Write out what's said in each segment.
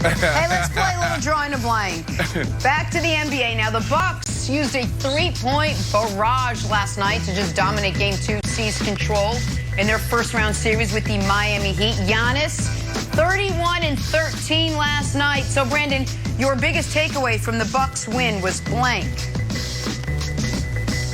Hey, let's play a little drawing a blank. Back to the NBA now. The Bucks used a three-point barrage last night to just dominate Game 2, seize control in their first-round series with the Miami Heat. Giannis, 31 and 13 last night. So, Brandon, your biggest takeaway from the Bucks win was blank.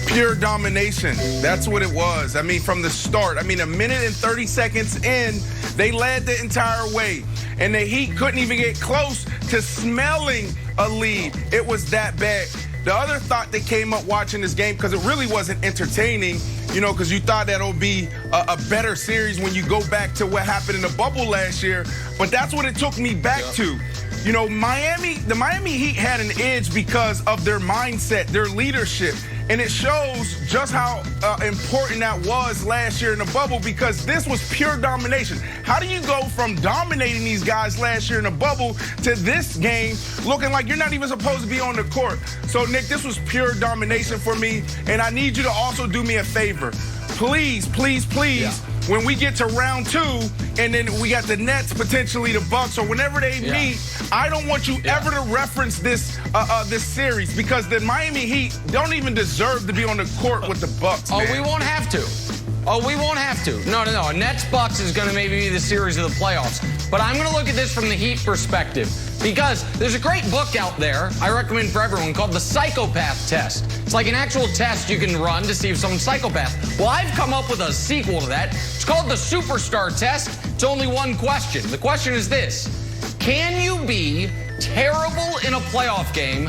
Pure domination. That's what it was. I mean, from the start. I mean, a minute and 30 seconds in, they led the entire way. And the Heat couldn't even get close to smelling a lead. It was that bad. The other thought that came up watching this game, because it really wasn't entertaining, you know, because you thought that'll be a better series when you go back to what happened in the bubble last year. But that's what it took me back to. You know, the Miami Heat had an edge because of their mindset, their leadership. And it shows just how important that was last year in the bubble, because this was pure domination. How do you go from dominating these guys last year in the bubble to this game looking like you're not even supposed to be on the court? So, Nick, this was pure domination for me. And I need you to also do me a favor. Please, please, please, when we get to round 2, and then we got the Nets, potentially the Bucks, or whenever they meet, I don't want you ever to reference this this series, because the Miami Heat don't even deserve to be on the court with the Bucks. Oh, man. we won't have to. Oh, we won't have to. No. Nets-Bucks is going to maybe be the series of the playoffs. But I'm going to look at this from the Heat perspective, because there's a great book out there I recommend for everyone called The Psychopath Test. It's like an actual test you can run to see if someone's psychopath. Well, I've come up with a sequel to that. It's called the Superstar Test. It's only one question. The question is this: can you be terrible in a playoff game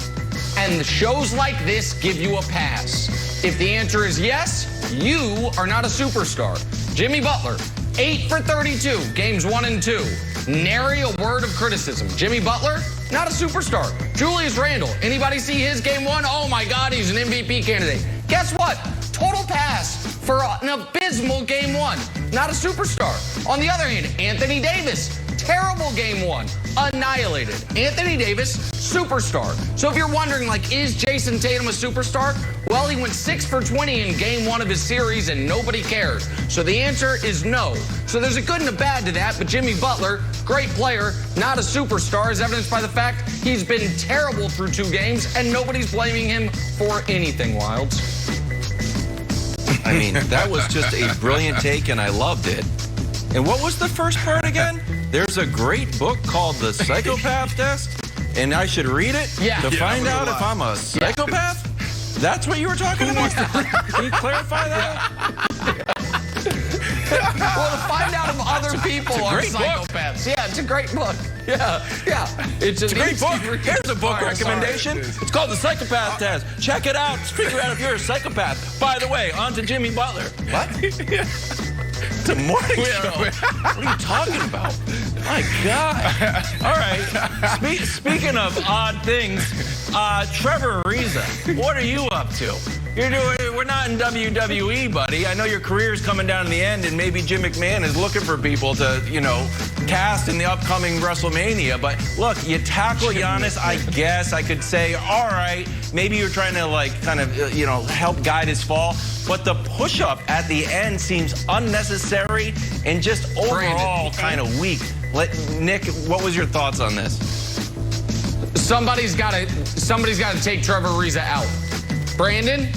and the shows like this give you a pass? If the answer is yes, you are not a superstar. Jimmy Butler, 8 for 32, games 1 and 2. Nary a word of criticism. Jimmy Butler, not a superstar. Julius Randle, anybody see his game 1? Oh my God, he's an MVP candidate. Guess what? Total pass for an abysmal game 1. Not a superstar. On the other hand, Anthony Davis, terrible game 1. Annihilated. Anthony Davis, superstar. So if you're wondering, like, is Jason Tatum a superstar? Well, he went 6 for 20 in game 1 of his series and nobody cared. So the answer is no. So there's a good and a bad to that, but Jimmy Butler, great player, not a superstar, as evidenced by the fact he's been terrible through 2 games and nobody's blaming him for anything, Wilds. I mean, that was just a brilliant take, and I loved it. And what was the first part again? There's a great book called The Psychopath Test, and I should reid it to find out if I'm a psychopath? That's what you were talking about? Can you clarify that? Well, to find out if other people are psychopaths. Yeah, it's a great book. Yeah. It's a great book. Here's a book recommendation. It's called The Psychopath Test. Check it out. Figure out if you're a psychopath. By the way, on to Jimmy Butler. What? It's a morning show. What are you talking about? My God. All right. Speaking of odd things, Trevor Ariza, what are you up to? We're not in WWE, buddy. I know your career's coming down to the end, and maybe Jim McMahon is looking for people to, cast in the upcoming WrestleMania. But look, you tackle Giannis, I guess I could say, all right, maybe you're trying to help guide his fall. But the push-up at the end seems unnecessary and just overall kind of weak. Nick, what was your thoughts on this? Somebody's got to take Trevor Ariza out. Brandon,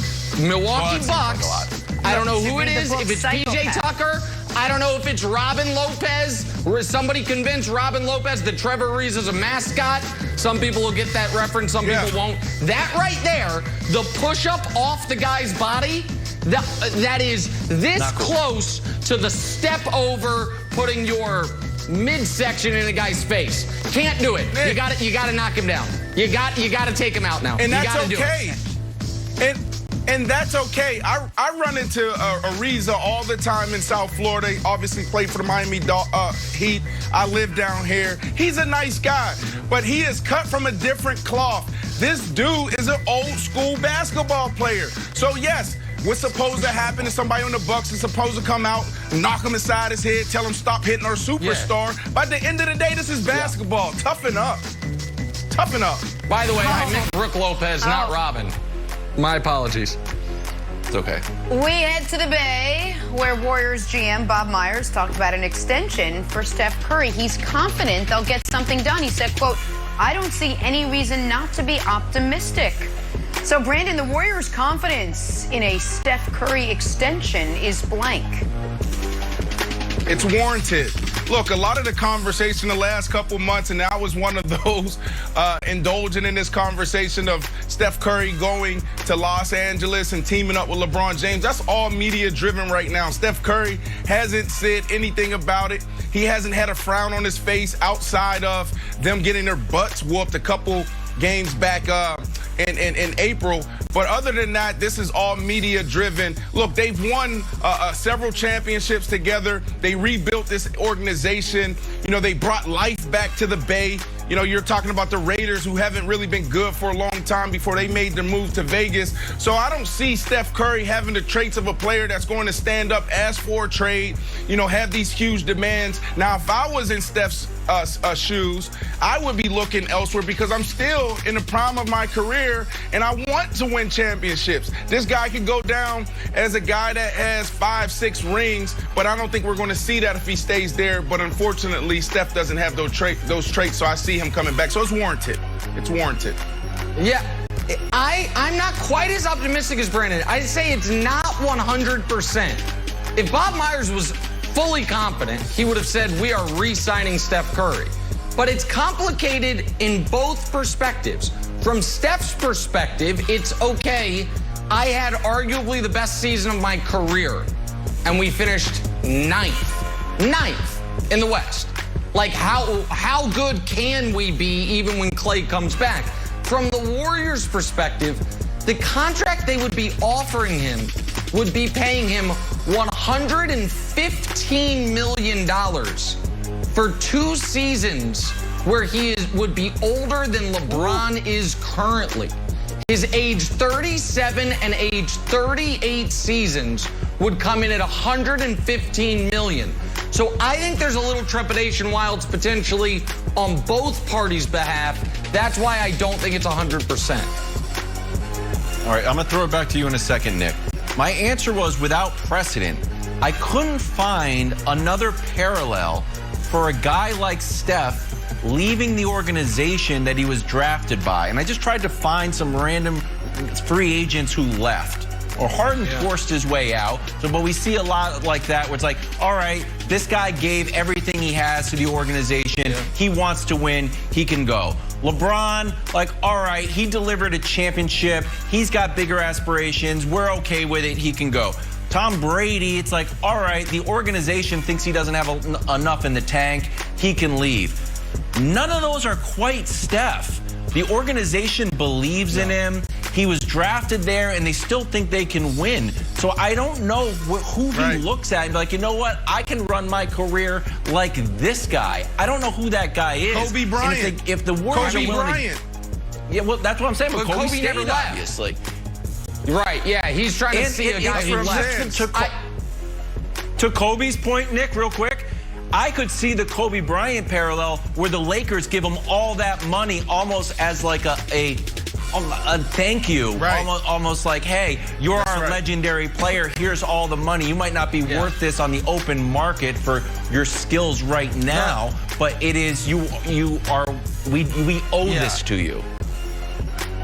Milwaukee Bucks. I don't know who it is. If it's PJ Tucker, I don't know if it's Robin Lopez. Or is somebody convinced Robin Lopez that Trevor Ariza is a mascot? Some people will get that reference, some people won't. That right there, the push-up off the guy's body, that is this close to the step over putting your midsection in a guy's face. Can't do it. Nick, you got to knock him down. You got to take him out now. And that's okay. And that's okay. I run into Ariza all the time in South Florida. He obviously played for the Miami Heat. I live down here. He's a nice guy, but he is cut from a different cloth. This dude is an old school basketball player. So yes, what's supposed to happen is somebody on the Bucks is supposed to come out, knock him inside his head, tell him stop hitting our superstar. By the end of the day, this is basketball. Toughen up. Toughen up. By the way, I meant Brooke Lopez, not Robin. My apologies. It's okay. We head to the Bay, where Warriors GM Bob Myers talked about an extension for Steph Curry. He's confident they'll get something done. He said, quote, "I don't see any reason not to be optimistic." So, Brandon, the Warriors' confidence in a Steph Curry extension is blank. It's warranted. Look, a lot of the conversation the last couple months, and I was one of those indulging in this conversation of Steph Curry going to Los Angeles and teaming up with LeBron James. That's all media driven right now. Steph Curry hasn't said anything about it. He hasn't had a frown on his face outside of them getting their butts whooped a couple games back in April. But other than that, this is all media driven. Look, they've won several championships together. They rebuilt this organization. You know, they brought life back to the Bay. You know, you're talking about the Raiders, who haven't really been good for a long time before they made the move to Vegas. So I don't see Steph Curry having the traits of a player that's going to stand up, ask for a trade, you know, have these huge demands. Now, if I was in Steph's shoes, I would be looking elsewhere because I'm still in the prime of my career and I want to win championships. This guy could go down as a guy that has 5, 6 rings, but I don't think we're going to see that if he stays there. But unfortunately, Steph doesn't have those traits, so I see him coming back. So it's warranted. It's warranted. Yeah. I'm not quite as optimistic as Brandon. I'd say it's not 100%. If Bob Myers was fully confident, he would have said we are re-signing Steph Curry. But it's complicated in both perspectives. From Steph's perspective, it's okay. I had arguably the best season of my career, and we finished ninth in the West. Like, how good can we be even when Clay comes back? From the Warriors' perspective, the contract they would be offering him would be paying him $115 million for 2 seasons where he would be older than LeBron is currently. His age 37 and age 38 seasons would come in at $115 million. So I think there's a little trepidation while it's potentially on both parties' behalf. That's why I don't think it's 100%. All right, I'm going to throw it back to you in a second, Nick. My answer was without precedent. I couldn't find another parallel for a guy like Steph leaving the organization that he was drafted by. And I just tried to find some random free agents who left. Or Harden forced his way out. So, but we see a lot like that where it's like, all right, this guy gave everything he has to the organization. Yeah. He wants to win. He can go. LeBron, like, all right, he delivered a championship. He's got bigger aspirations. We're okay with it. He can go. Tom Brady, it's like, all right, the organization thinks he doesn't have enough in the tank. He can leave. None of those are quite Steph. The organization believes in him. He was drafted there, and they still think they can win. So I don't know who he looks at and be like, you know what? I can run my career like this guy. I don't know who that guy is. Kobe Bryant. If the Warriors Kobe are willing Bryant. Yeah, well, that's what I'm saying. But Kobe never left, obviously. Right, yeah. He's trying to see a guy who left. To Kobe's point, Nick, real quick, I could see the Kobe Bryant parallel where the Lakers give him all that money almost as like a thank you. Almost like, hey, you're our legendary player. Here's all the money. You might not be worth this on the open market for your skills right now, but it is we owe this to you.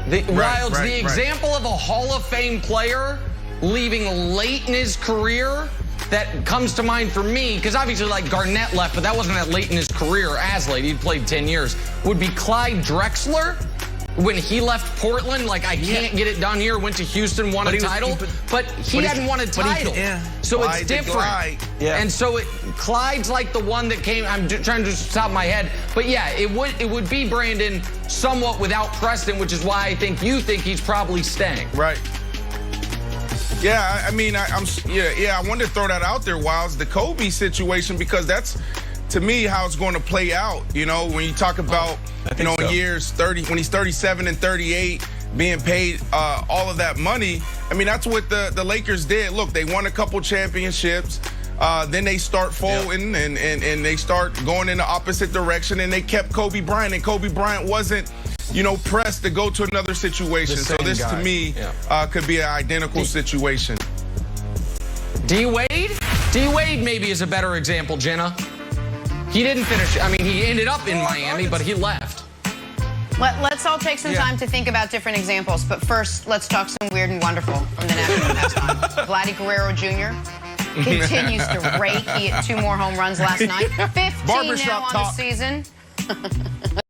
The example of a Hall of Fame player leaving late in his career that comes to mind for me, because obviously like Garnett left, but that wasn't that late in his career as late. He'd played 10 years. Would be Clyde Drexler. When he left Portland, like, I can't get it done here, went to Houston, won a title, but he hadn't won a title. So it's different. And so Clyde's like the one that came, I'm trying to just top my head, but yeah, it would be Brandon somewhat without precedent, which is why I think you think he's probably staying. Right. Yeah, I mean, I wanted to throw that out there, Wiles, the Kobe situation, because that's, to me, how it's going to play out. You know, when you talk about, in years 30, when he's 37 and 38, being paid all of that money. I mean, that's what the Lakers did. Look, they won a couple championships. then they start folding and they start going in the opposite direction, and they kept Kobe Bryant, and Kobe Bryant wasn't, pressed to go to another situation. So this, to me, could be an identical situation. D-Wade? D-Wade maybe is a better example, Jenna. He didn't finish. I mean, he ended up in Miami, but he left. Let's all take some time to think about different examples. But first, let's talk some weird and wonderful from the national pastime. Vladdy Guerrero Jr. continues to rake. He hit 2 more home runs last night. 15 now on the season.